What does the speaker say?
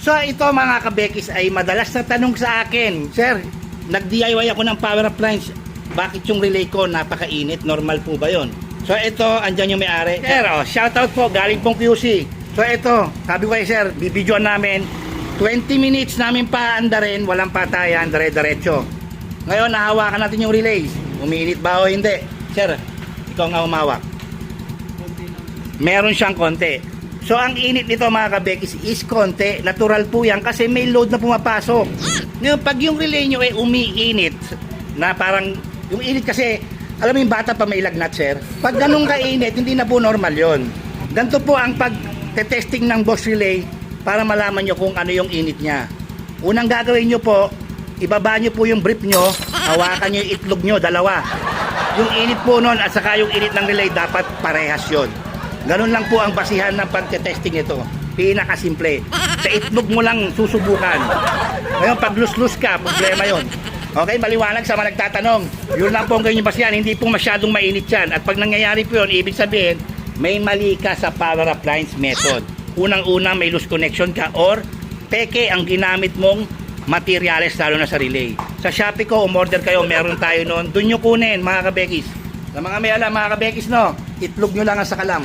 So ito mga kabekis ay madalas na tanong sa akin, Sir, nag-DIY ako ng power appliance, bakit yung relay ko napakainit? Normal po ba yon? So ito, andyan yung may-ari. Sir, shoutout po, galing pong QC. So ito, sabi ko kay Sir, bibidyoan namin, 20 minutes namin paandarin, walang patayan, dire-diretso. Ngayon, nahawakan natin yung relays. Umiinit ba o hindi? Sir, ikaw nga humawak. Meron siyang konti. So ang init nito mga kabekis is konti, natural po yan kasi may load na pumapasok. Ngayon pag yung relay nyo ay umiinit, na parang, yung init kasi, alam mo yung bata pa may lagnat sir, pag ganun kainit, hindi na po normal yon. Ganito po ang pag-testing ng Bosch relay para malaman nyo kung ano yung init nya. Unang gagawin nyo po, ibaba nyo po yung brief nyo, hawakan nyo yung itlog nyo, dalawa. Yung init po nun at saka yung init ng relay dapat parehas yon. Ganun lang po ang basihan ng pagte-testing ito. Pinakasimple. Sa itlog mo lang susubukan. Ngayon, pag lus-lus ka, problema yon. Okay, maliwanag sa mga nagtatanong. Yun lang po ang ganyan basihan. Hindi po masyadong mainit yan. At pag nangyayari po yun, ibig sabihin, may mali ka sa power appliance method. Unang-una, may loose connection ka or peke ang ginamit mong materials, lalo na sa relay. Sa Shopee ko, umorder kayo, meron tayo noon. Doon nyo kunin, mga kabekis. Sa mga may alam, mga kabekis, no, itlog nyo lang ang sakalam.